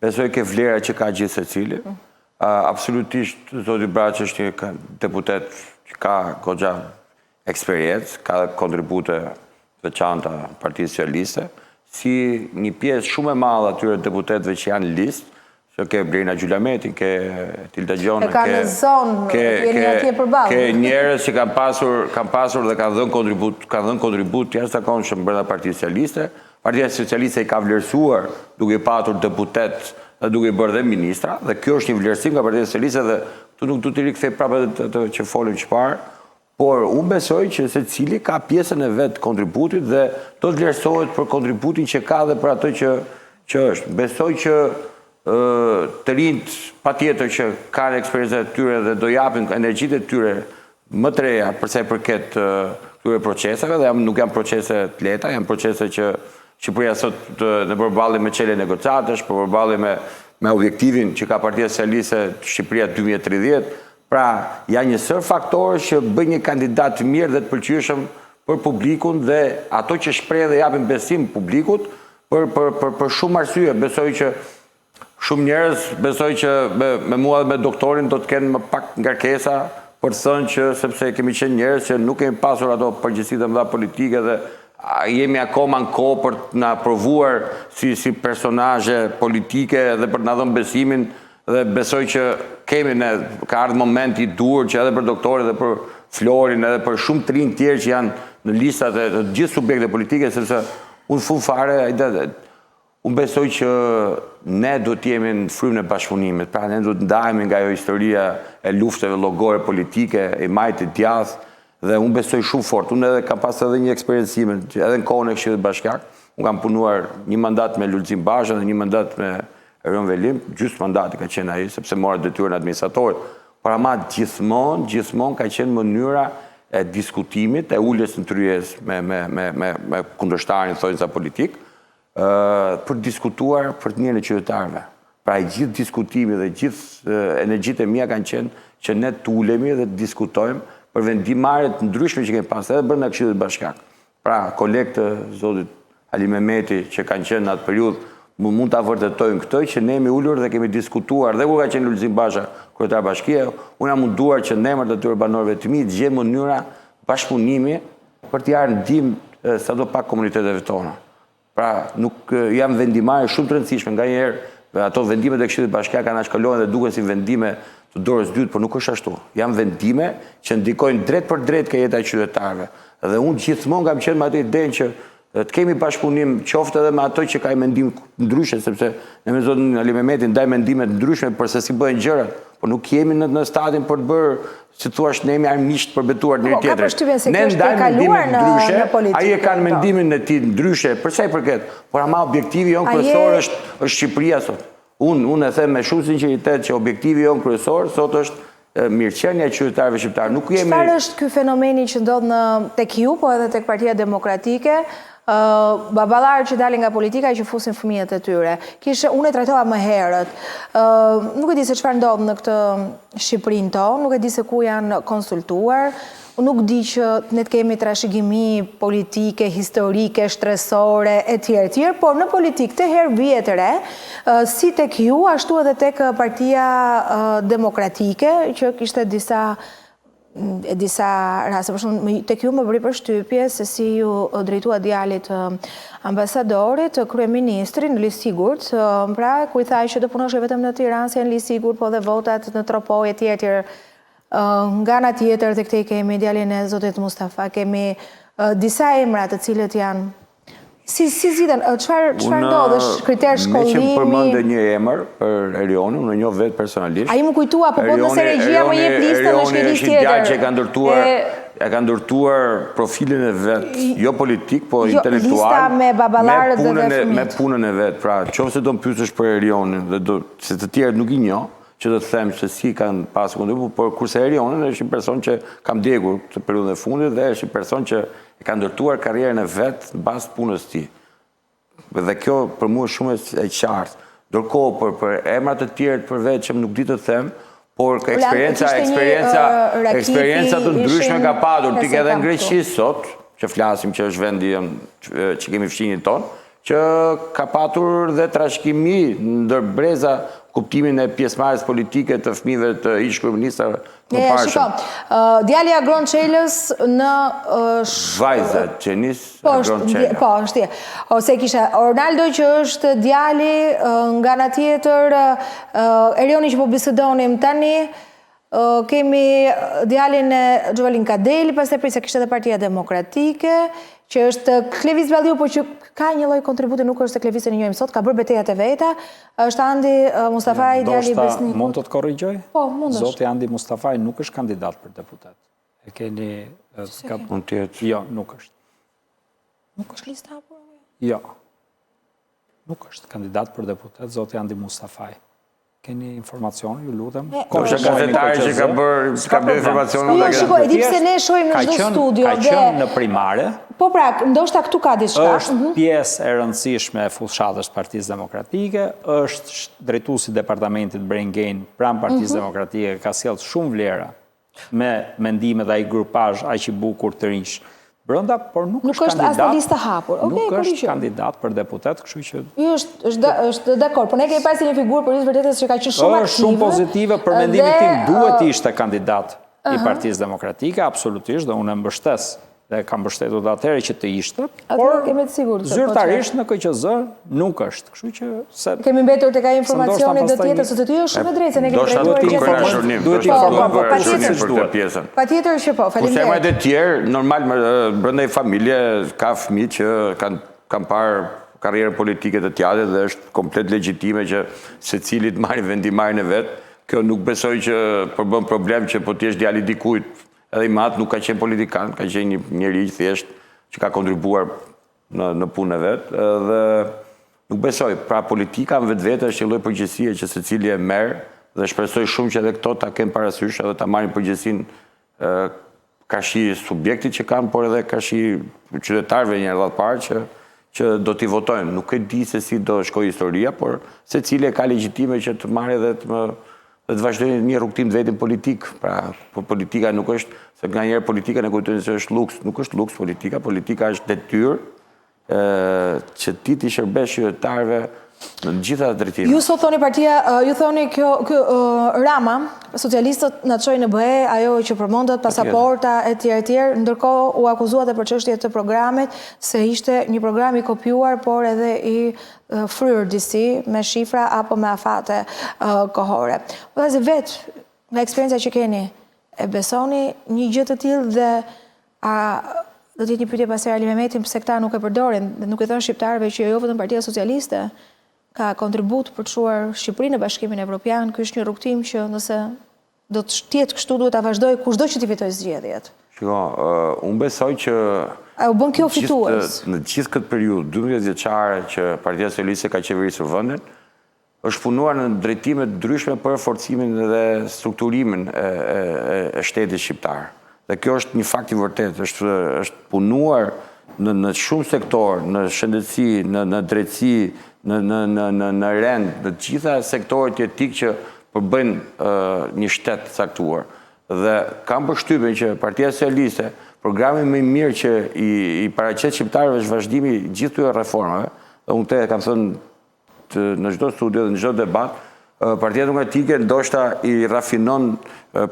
Besoj ke vlera që ka gjithë secili. Absolutisht, zoti Braçi është një deputet që ka goxha eksperiencë, ka dhe kontribute veçanta Partisë Socialiste, si një pjesë shumë e madhe atyre deputetëve që janë listë, që ke Brina Gjulametin, ke Tilda Gjona, ka në zonë, jeni atje përballë. Ke njerëz që kanë pasur dhe kanë dhënë kontribut jashtëzakonshëm brenda Partisë Socialiste. Partia Socialiste i ka vlerësuar duke patur deputet dhe duke bërë dhe ministra, dhe kjo është një vlerësim nga Partia Socialiste dhe tu nuk du të rikthej prapë të që folëm çfarë, por unë besoj që secili ka pjesën e vet kontributit dhe do të vlerësohet për kontributin që ka dhe për atë që është. Besoj që të rinjt patjetër që kanë eksperiencët e tyre dhe do japin energjitë e tyre më të reja përsa i përket këtyre proceseve, dhe nuk janë procese të lehta, janë procese që Shqipëria sot në përballje me çelën negociatësh, për përballje me objektivin që ka Partia Socialiste Shqipëria 2030, pra janë një sër faktorë që bëjnë një kandidat të mirë dhe të pëlqyeshëm për publikun dhe ato që shpreh dhe japin besim publikut për shumë arsye. Besoj që shumë njerëz, besoj që me mua dhe me doktorin do të kenë më pak ngarkesa për të thënë që sepse kemi qenë njerëz që nuk kemi pasur ato përgjegjësitë të mëdha politike dhe jemi akoma në kohë për të na provuar si personazhe politike dhe për të na dhënë besimin, dhe besoj që ka ardhur momenti i dur që edhe për doktorin dhe për Florin edhe për shumë të rinj tjerë që janë në listat e të gjithë subjekte politike, sepse unë fund fare unë besoj që ne do të jemi në frymën e bashkëpunimit, pra ne do të ndahemi nga ajo historia e lufteve llogore politike, e majtë të djathtë, dhe unë besoj shumë fort. Unë edhe kam pas edhe një eksperiencime, edhe në kohën e Këshillit Bashkiak, unë kam punuar një mandat me Lulzim Basha dhe një mandat me Erion Velim, gjysmë mandati ka qenë ai, sepse mora detyrën administratorit, por ama gjithmonë ka qenë mënyra e diskutimit, e uljes në tryez me kundërshtarin thonjza politik, për diskutuar për të mirën e qytetarëve. Pra i gjithë diskutimi dhe gjithë energjitë e mia kanë qenë që ne të ulemi dhe të diskutojmë për vendimarrje të ndryshme që kemi pasur edhe brenda Këshillit Bashkiak. Pra kolegët të zotit Ali Mehmeti që kanë qenë në atë periudhë mund ta vërtetojnë këtë, që ne jemi ulur dhe kemi diskutuar dhe kur ka qenë Lulzim Basha kryetar bashkie, unë jam munduar që në emër të atyre banorëve të mi të gjejmë mënyra bashkëpunimi për të marrë ndihmë sadopak komuniteteve tona. Pra nuk jam vendimarrje shumë të rëndësishme, nganjëherë ato vendimet e Këshillit Bashkiak kanë shkalohen dhe duken si vendime të dorës dytë, por nuk është ashtu. Janë vendime që ndikojnë drejt për drejt ke jeta e qytetarëve. Dhe unë gjithmonë kam qenë me atë idenë që të kemi bashkëpunim qoftë edhe me ato që ka mendim ndryshe, sepse ne me zotin Ali Mehmetin ndaj mendime të ndryshme për se si bëhen gjërat, por nuk jemi në stadin për të bërë, si thua, ne jemi armiqt për betuar njëri tjetrin. Ne ndajmë mendime të ndryshe, ai e kanë mendimin e tij ndryshe, për sa i përket, por ama objektivi jon kryesor është Shqipëria sot. Unë e them me shumë sinqeritet që objektivi jon kryesor sot është mirëqenia e qytetarëve shqiptar. Çfarë është ky fenomeni që ndodh tek ju, po edhe tek Partia Demokratike? Baballarët që dalin nga politika që fusin fëmijët e tyre. Unë e trajtova më herët. Nuk e di se çfarë ndodh në këtë Shqipërinë tonë, nuk e di se ku janë konsultuar. Unë nuk di që ne të kemi trashëgimi politike, historike, shtresore, etj, por në politikë të herë vije të re, si tek ju, ashtu edhe tek Partia Demokratike, që kishte disa raste. Për shembull, tek ju më bëri përshtypje se si ju drejtua djalit ambasadorit, kryeministrin në listë sigurt, pra kur i thaj që do punosh vetëm në Tiranë, se në listë sigurt, po dhe votat në tropoj etj. Nga ana tjetër të këtej kemi djalin e zotit Mustafa, kemi disa emra të cilët janë si zgjidhen, çfarë ndodh, është kriter shkollimi? Me që përmendë një emër për Erionin, unë e njoh vetë personalisht. Ai më kujtua, po nëse regjia më jep listën në një listë tjetër. Që ka ndërtuar profilin e vet, jo politik, po intelektual. Lista me baballarët dhe fëmijët. Me punën e vet. Pra, nëse do të pyesësh për Erionin dhe se të tjerët nuk i njoh, që do të them se si kanë pasur kontribut, por kurse Erionin është një person që kam ndjekur të periudhën e fundit dhe është një person që e ka ndërtuar karrierën e vet në bazë të punës së tij. Dhe kjo për mua është shumë e qartë. Ndërkohë për emra të tjerë përveçëm nuk di të them, por eksperienca të ndryshme ka padur. Ti ke edhe në Greqi sot, që flasim që është vendi që kemi fqinjin tonë, që ka patur dhe trashëgimi ndër breza kuptimin e pjesëmarrjes politike të fëmijëve të ish kryeministrave të parshëm. Djali Agron Çelës në Vajza Qenis Agron Çela. Po, është. Ose kisha Ornaldo që është djali nga ana tjetër Erioni që po bisedonim tani. Kemi djalin e Gjovalin Kadeli, pastaj prisa kishte edhe Partia Demokratike, që është Klevis Balliu, por që ka një lloj kontributi, nuk është se Klevis e njohim sot, ka bërë betejat e veta. Është Andi Mustafaj, djali i Besnikut. Mund të të korrigjoj? Po, mund është. Zoti Andi Mustafaj nuk është kandidat për deputet. E keni... Mund të jetë. Jo, nuk është. Nuk është lista apo? Jo. Nuk është kandidat për deputet, Zoti Andi Mustafaj. Keni informacion, ju lutem. Është gazetari që ka bërë informacion. Jo, shikoj, e di pse ne shohim në çdo studio. Ka qenë në primare. Po pra, ndoshta këtu ka diçka. Është pjesë e rëndësishme e fushатës Partisë Demokratike, është drejtuesi i departamentit Brengejn pranë Partisë Demokratike, ka sjellë shumë vlera me mendimet dhe ai grupazh aq i bukur të rinj brenda, por nuk është kandidat. Nuk është as në listë hapur. Nuk është kandidat për deputet, kështu që... Jo, është dakord, por ne kemi pasur një figurë për vërtetës që ka qenë shumë aktive. Është shumë pozitive, për mendimin tim duhet ishte kandidat i Partisë Demokratike, absolutisht, dhe unë e mbështes dhe kam mbështetur dhe atëherë që të ishte, por zyrtarisht në KQZ nuk është, kështu që... Kemi mbetur të ka informacioni dhe tjetër, se të ty është shumë e drejtë, se ne kemi trajtuar gjithë. Duhet informuar për pjesën. Patjetër që po, faleminderit. Kurse emrat e tjerë, normal, brenda i familje, ka fëmijë që kanë parë karrierë politike të tjera dhe është komplet legjitime që secilit marrë vendimarrjen e vet. Kjo nuk besoj që përbën problem që po ti jesh djali dikujt. Edhe i matë nuk ka qenë politikan, ka qenë një njerëz thjesht që ka kontribuar në punën e vet dhe nuk besoj. Pra politika në vetvete është një lloj përgjegjësie që secili e merr dhe shpresoj shumë që edhe këto ta kenë parasysh edhe ta marrin përgjegjësinë kashi subjektit që kanë, por edhe kashi qytetarëve një radhë parë që do t'i votojnë. Nuk e di se si do shkojë historia, por secili ka legjitime që të marrë edhe të vazhdojnë një rrugtim të vetin politik. Pra, politika nuk është, se nga njerë politika në kujtojnë se është luks. Nuk është luks politika, politika është detyrë që ti t'i shërbesh qytetarëve në gjitha të drejtimet. Ju sot thoni partia, ju thoni kjo Rama, socialistët në të qojnë në BE, ajo që përmondët, pasaporta, e tjerë, ndërkohë u akuzuat e për çështje të programit, se ishte një program i kopjuar, por edhe i fryrë disi, me shifra apo me afate kohore. Po dhe vetë, nga eksperienca që keni, e besoni një gjë të tillë dhe do t'jetë një pyetje pas Ali Mehmetin, pse këta nuk e përdorin, dhe nuk e thon shqiptarëve që jo vetëm Partia Socialiste ka kontribut për të çuar Shqipërinë në Bashkimin Evropian. Ky është një rrugtim që nëse do të jetë kështu duhet ta vazhdoj kushdo që t'i fitojë zgjedhjet. Shiko, unë besoj që u bën kjo fitues. Në gjithë këtë periudhë 12 vjeçare që Partia Socialiste ka qeverisur vendin, është punuar në drejtime të ndryshme për forcimin dhe strukturimin e shtetit shqiptar. Dhe kjo është një fakt i vërtet, është punuar në shumë sektor, në shëndetësi, në drejtësi, në rend, në gjitha sektorët jetik që përbëjnë një shtet caktuar. Dhe kam përshtypjen që Partia Socialiste, programi më i mirë që i paraqet shqiptarëve është vazhdimi gjithë këtyre reformave, dhe unë te kam thënë në çdo studio dhe në çdo debat, Partia Demokratike ndoshta i rafinon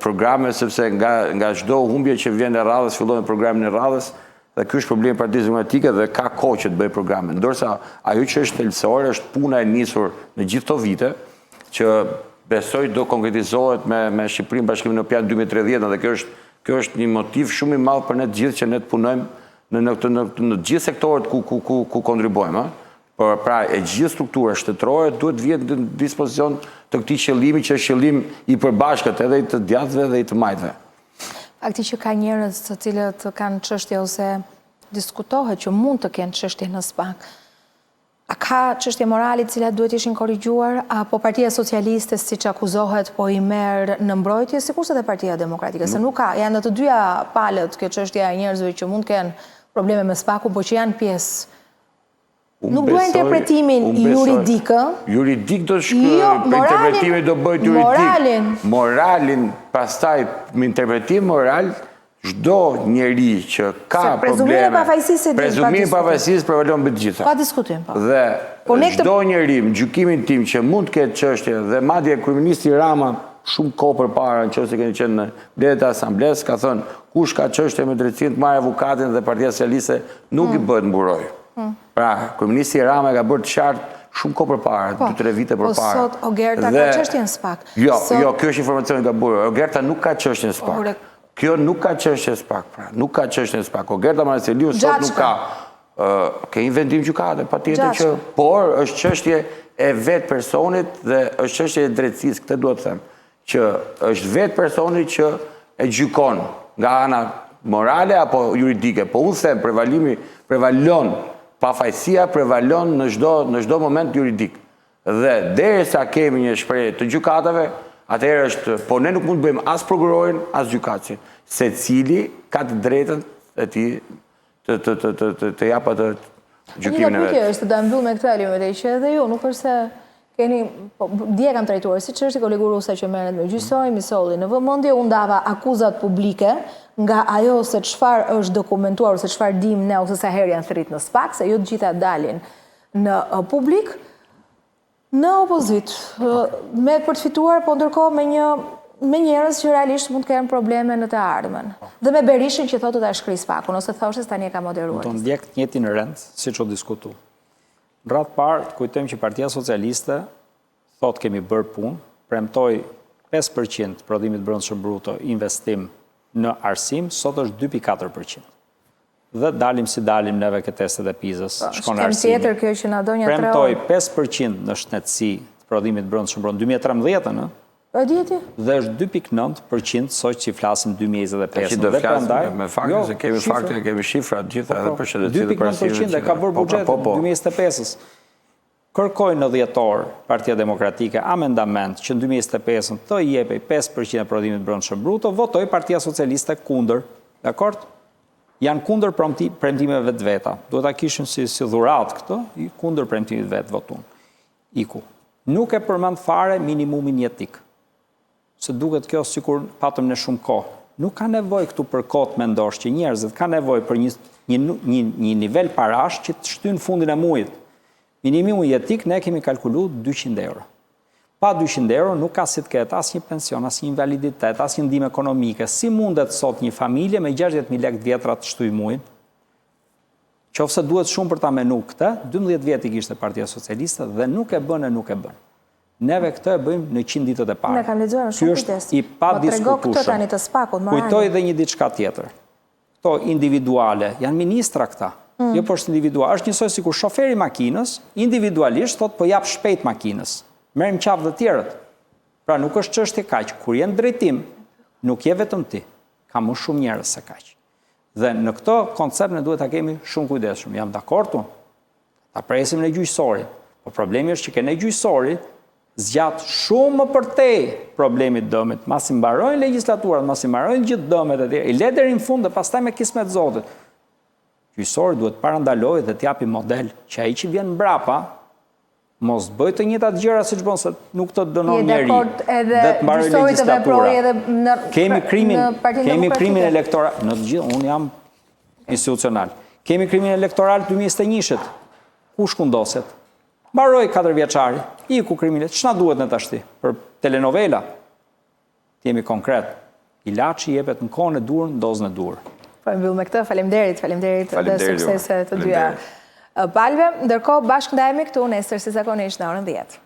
programe, sepse nga çdo humbje që vjen e radhës, fillon me programin e radhës, dhe ky është problemi i Partisë Demokratike dhe ka kohë që të bëjë programe. Ndërsa ajo që është thelbësore është puna e nisur në gjithë këto vite, që besoj do konkretizohet me Shqipërinë Bashkimin Evropian 2030, dhe kjo është një motiv shumë i madh për ne të gjithë që ne të punojmë në gjithë sektorët ku kontribuojmë. Pra, e gjithë struktura shtetërore duhet vjetë në dispozicion të këtij qëllimi, që është qëllim i përbashkët edhe i të djathtëve dhe i të majtëve. Fakti që ka njerëz të cilët kanë çështje ose diskutohet që mund të kenë çështje në SPAK. A ka çështje morale të cilat duhet ishin korrigjuar, apo Partia Socialiste, siç akuzohet, po i merr në mbrojtje, sikurse edhe Partia Demokratike, se nuk ka, janë të dyja palët kjo çështja e njerëzve që mund të kenë probleme me SPAK-un, por që janë pjesë. Nuk duhet interpretimin juridikë. Juridik do interpretimi do bëjt juridik. Moralin, pastaj me interpretim moral, çdo njeri që ka prezumimi probleme, prezumimi pavajsisë prevalon mbi të gjitha. Pa diskutim, po. Dhe çdo njeri, në gjykimin tim, që mund të ketë çështje, dhe madje kryeministri Rama shumë kohë përpara, nëse keni qenë në bledet e asamblesë, ka thënë kush ka çështje me drejtësinë të marrë avokatin dhe Partia Socialiste nuk i bëhet mburoj. Pra, kryeministri Rama ka bërë të qartë shumë kohë përpara, 2-3 vite përpara. Po sot Ogerta ka çështjen SPAK. Jo, kjo është informacioni i gabuar. Ogerta nuk ka çështjen SPAK. Kjo nuk ka çështje SPAK, pra, nuk ka çështjen SPAK. Ogerta Marceliu sot nuk ka. Ke një vendim gjykate, patjetër që, por është çështje e vetë personit dhe është çështje e drejtësisë, këtë duhet të them, që është vetë personi që e gjykon nga ana morale apo juridike. Po unë them prevalon pafajësia, prevalon në çdo moment juridik. Dhe derisa kemi një shprehje të gjykatave, atëherë është, po ne nuk mund të bëjmë as prokurorin, as gjykatësin. Secili ka të drejtën e tij të jap atë gjykimin e vet. Një është të mbyll me këtë element që edhe ju, nuk është se keni, dje kam trajtuar, si që është i kolegu Rusa që merret me gjyqësoj, misolli në vëmendje, unë dava akuzat publike nga ajo se çfarë është dokumentuar, ose çfarë dim ne, ose sa herë janë thirrur në SPAK, se jo të gjitha dalin në publik, në opozit, me për të fituar, po ndërkohë me njerëz që realisht mund të kenë probleme në të ardhmen. Dhe me Berishin që thotë ta shkrijë SPAK-un, ose thoshte tani e ka moderuar. Do të ndjek të njëjtin rend, siç u diskutu. Në radhë parë, të kujtojmë që Partia Socialiste thotë kemi bërë punë, premtoi 5% prodhimit brendshëm bruto investim në arsim, sot është 2.4%. Dhe dalim si dalim neve këtë testet e PISA-s, shkon arsimi. Tjetër kjo që na do një 3 orë. Premtoi 5% në shëndetësi të prodhimit brendshëm bruto 2013-ën, dhe është 2.9% sot që flasim 2025. Dhe prandaj me faktin se kemi fakte, kemi shifra të gjitha edhe për shëndetësi dhe për arsimin. 2.9% e ka bërë buxhetin 2025-s. Kërkoi në dhjetor Partia Demokratike amendament që në 2025 të jepej 5% e prodhimit brendshëm bruto, votoi Partia Socialiste kundër. Dakord? Janë kundër premtimeve të veta. Duhet ta kishin si dhuratë këto, kundër premtimit vet votun. Iku. Nuk e përmend fare minimumin jetik. Se duket kjo sikur patëm në shumë kohë. Nuk ka nevojë këtu për kohë të mendosh që njerëzit ka nevojë për një nivel parash që të shtynë fundin e muajit. Minimumi jetik ne kemi kalkulu 200 euro. Pa 200 euro nuk ka si të ketë asnjë pension, asnjë invaliditet, asnjë ndihmë ekonomike. Si mundet sot një familje me 60.000 lekë të vjetra të shtyjë muajin? Qofse duhet shumë për ta menu këtë, 12 vjet i kishte Partia Socialiste dhe nuk e bën. Neve këtë e bëjmë në 100 ditët e parë. Ne kam lexuar shumë kujdes. I padiskutueshëm. Kujtoj dhe një diçka tjetër. Këto individuale, janë ministra këta. Jo për individual, është njësoj sikur shoferi makinës, individualisht thot po jap shpejt makinës. Merrim qafë dhe tjerët. Pra nuk është çështje kaq, kur je në drejtim, nuk je vetëm ti. Ka më shumë njerëz se kaq. Dhe në këtë koncept ne duhet ta kemi shumë kujdesshëm. Jam dakord unë. Ta presim në gjyqësorin. Po problemi është që ke në gjyqësori zgjat shumë më përtej problemit dëmit. Masi mbarojnë legislaturat, masi mbarojnë gjithë dëmet e tjera, i le deri në fund dhe pastaj me kismet Zotit. Gjyqësori duhet parandalojë dhe t'japi model që ai që vjen mbrapa mos bëj të njëjtat gjëra siç bën, se nuk të dënon njeri. Dhe të mbaroj legislatura. Kemi krimin elektoral, në të gjithë, unë jam institucional. Kemi krimin elektoral 2021-shit. Ku shkundoset? Mbaroj 4 vjeçari, iku kriminit. Ç'na duhet në tashti? Për telenovela? Jemi konkret. Ilaçi jepet në kohën e dur, në dozën e dur. Po e mbyll me këtë, faleminderit dhe suksese të dyja palëve. Ndërkohë bashkë ndajemi këtu nesër si zakonisht në orën 10.